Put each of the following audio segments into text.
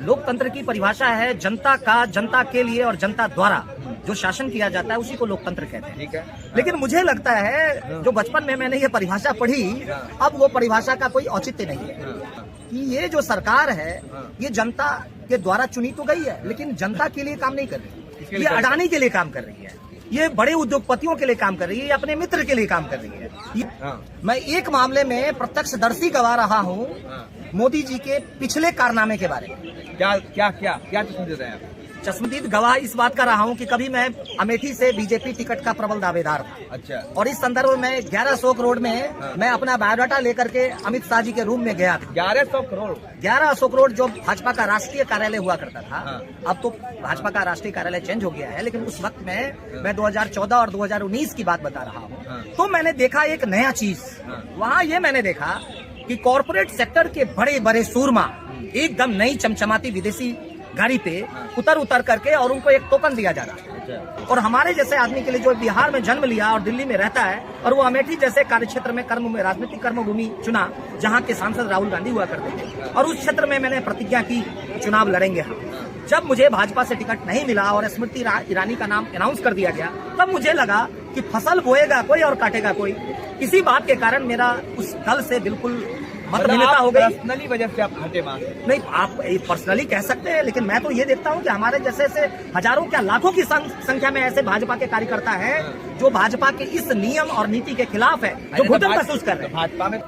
लोकतंत्र की परिभाषा है जनता का, जनता के लिए और जनता द्वारा जो शासन किया जाता है उसी को लोकतंत्र कहते हैं। ठीक है। लेकिन मुझे लगता है जो बचपन में मैंने ये परिभाषा पढ़ी, अब वो परिभाषा का कोई औचित्य नहीं है कि ये जो सरकार है ये जनता के द्वारा चुनी तो गई है, लेकिन जनता के लिए काम नहीं कर रही। ये अडानी के लिए काम कर रही है, ये बड़े उद्योगपतियों के लिए काम कर रही है, ये अपने मित्र के लिए काम कर रही है। मैं एक मामले में प्रत्यक्षदर्शी गवा रहा हूँ मोदी जी के पिछले कारनामे के बारे में। क्या चश्मदीद है आप? चश्मदीद गवाह इस बात का रहा हूँ कि कभी मैं अमेठी से बीजेपी टिकट का प्रबल दावेदार था। अच्छा। और इस संदर्भ में 1100 करोड़ में मैं अपना बायोडाटा लेकर के अमित शाह जी के रूम में गया था। 1100 करोड़ जो भाजपा का राष्ट्रीय कार्यालय हुआ करता था, अब तो भाजपा का राष्ट्रीय कार्यालय चेंज हो गया है, लेकिन उस वक्त में मैं 2014 और 2019 की बात बता रहा हूँ। तो मैंने देखा एक नया चीज वहाँ, ये मैंने देखा कि कॉर्पोरेट सेक्टर के बड़े बड़े सूरमा एकदम नई चमचमाती विदेशी गाड़ी पे उतर करके और उनको एक टोकन दिया जा रहा है। और हमारे जैसे आदमी के लिए जो बिहार में जन्म लिया और दिल्ली में रहता है और वो अमेठी जैसे कार्यक्षेत्र में राजनीतिक कर्मभूमि चुना जहाँ के सांसद राहुल गांधी हुआ करते थे, और उस क्षेत्र में मैंने प्रतिज्ञा की चुनाव लड़ेंगे हम। जब मुझे भाजपा से टिकट नहीं मिला और स्मृति ईरानी का नाम अनाउंस कर दिया गया, तब मुझे लगा कि फसल बोएगा कोई और काटेगा कोई। इसी बात के कारण मेरा उस दल से बिल्कुल मतभिन्नता हो गई। पर्सनली वजह से आप हटे वहां? नहीं, आप पर्सनली कह सकते हैं, लेकिन मैं तो ये देखता हूँ कि हमारे जैसे हजारों क्या लाखों की संख्या में ऐसे भाजपा के कार्यकर्ता हैं जो भाजपा के इस नियम और नीति के खिलाफ है, जो घुटन महसूस कर रहे हैं। भाजपा में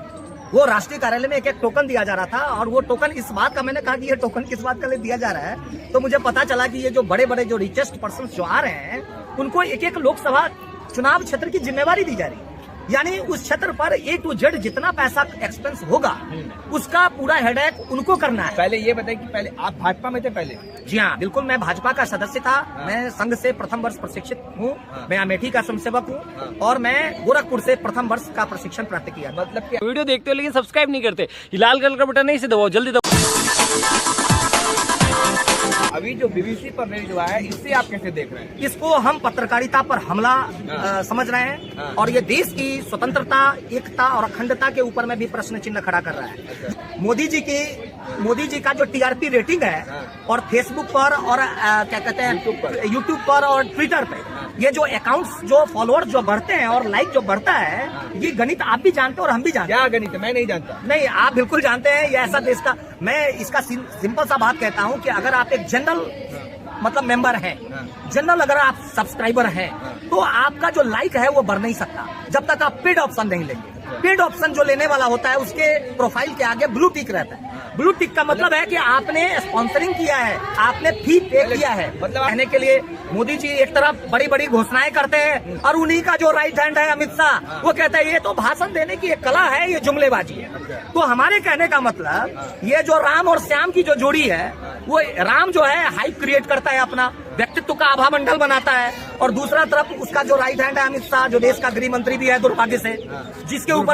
वो राष्ट्रीय कार्यालय में एक टोकन दिया जा रहा था, और वो टोकन इस बात का, मैंने कहा कि ये टोकन किस बात का लिए दिया जा रहा है, तो मुझे पता चला कि ये जो बड़े बड़े जो रिचेस्ट पर्सन जो आ रहे हैं उनको एक एक लोकसभा चुनाव क्षेत्र की जिम्मेवारी दी जा रही है। यानी उस क्षेत्र पर A to Z जितना पैसा एक्सपेंस होगा उसका पूरा हेडेक उनको करना है। पहले ये बताइए कि पहले आप भाजपा में थे? पहले जी हाँ, बिल्कुल, मैं भाजपा का सदस्य था। मैं संघ से प्रथम वर्ष प्रशिक्षित हूँ। मैं अमेठी का स्वयंसेवक हूँ और मैं गोरखपुर से प्रथम वर्ष का प्रशिक्षण प्राप्त किया। मतलब कि वीडियो देखते हो लेकिन सब्सक्राइब नहीं करते, लाल कलर का बटन नहीं से दबाओ, जल्दी दबाओ। अभी जो बीबीसी पर रेड हुआ है, इससे आप कैसे देख रहे हैं? इसको हम पत्रकारिता पर हमला समझ रहे हैं, और ये देश की स्वतंत्रता, एकता और अखंडता के ऊपर में भी प्रश्न चिन्ह खड़ा कर रहा है। मोदी जी का जो TRP रेटिंग है और फेसबुक पर और क्या कहते हैं यूट्यूब पर और ट्विटर पे ये जो अकाउंट्स, जो फॉलोअर्स जो बढ़ते हैं और लाइक जो बढ़ता है, ये गणित आप भी जानते हैं और हम भी जानते हैं। क्या गणित है? मैं नहीं जानता। नहीं, आप बिल्कुल जानते हैं। ये ऐसा देश का, मैं इसका सिंपल सा बात कहता हूँ कि अगर आप एक जनरल मतलब मेंबर हैं, जनरल अगर आप सब्सक्राइबर हैं, तो आपका जो लाइक है वो बढ़ नहीं सकता जब तक आप पेड ऑप्शन नहीं लेंगे। पेड ऑप्शन जो लेने वाला होता है उसके प्रोफाइल के आगे ब्लू टिक रहता है। ब्लू टिक का मतलब है कि आपने स्पॉन्सरिंग किया है, आपने फी पे किया है। मतलब कहने के लिए मोदी जी एक तरफ बड़ी बड़ी घोषणाएं करते हैं और उन्हीं का जो राइट हैंड है अमित शाह, वो कहता है ये तो भाषण देने की एक कला है, ये जुमलेबाजी है। तो हमारे कहने का मतलब ये जो राम और श्याम की जो जोड़ी है, वो राम जो है हाइप क्रिएट करता है, अपना व्यक्तित्व का आभा मंडल बनाता है, और दूसरा तरफ उसका जो राइट हैंड है अमित शाह, जो देश का गृह मंत्री भी है दुर्भाग्य से, जिसके ऊपर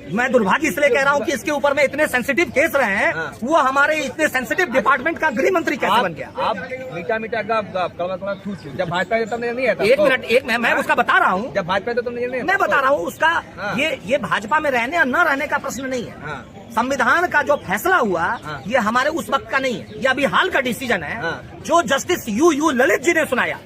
मैं दुर्भाग्य इसलिए कह रहा हूँ कि इसके ऊपर में इतने सेंसिटिव केस रहे हैं, वो हमारे इतने सेंसिटिव डिपार्टमेंट का गृह मंत्री कैसे बन गया? आप मीठा जब भाजपा तब नहीं आता। एक मिनट, मैं उसका बता रहा हूँ। जब भाजपा तो नहीं, मैं बता रहा हूँ उसका। ये भाजपा में रहने और न रहने का प्रश्न नहीं है। संविधान का जो फैसला हुआ ये हमारे उस वक्त का नहीं है, ये अभी हाल का डिसीजन है जो जस्टिस यू ललित जी ने सुनाया।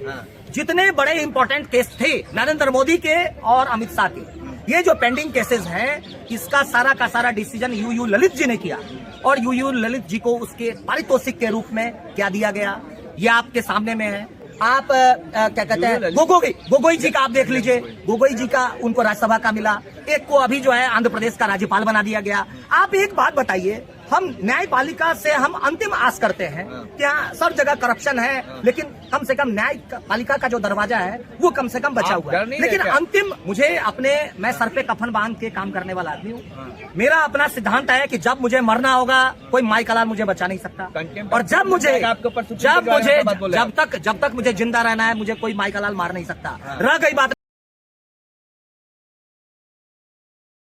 जितने बड़े इंपॉर्टेंट केस थे नरेंद्र मोदी के और अमित शाह के, ये जो पेंडिंग केसेस हैं, इसका सारा का सारा डिसीजन यू ललित जी ने किया, और यू ललित जी को उसके पारितोषिक के रूप में क्या दिया गया ये आपके सामने में है। आप क्या कहते हैं गोगोई जी का आप देख लीजिए, गोगोई जी का उनको राज्यसभा का मिला, एक को अभी जो है आंध्र प्रदेश का राज्यपाल बना दिया गया। आप एक बात बताइए, हम न्यायपालिका से हम अंतिम आस करते हैं कि हाँ सब जगह करप्शन है, लेकिन कम से कम न्यायपालिका का जो दरवाजा है वो कम से कम बचा हुआ है। लेकिन अंतिम मैं सर पे कफन बांध के काम करने वाला आदमी हूँ। मेरा अपना सिद्धांत है कि जब मुझे मरना होगा कोई माई कलाल मुझे बचा नहीं सकता, और जब तक मुझे जिंदा रहना है मुझे कोई माई कलाल मार नहीं सकता। रह गई बात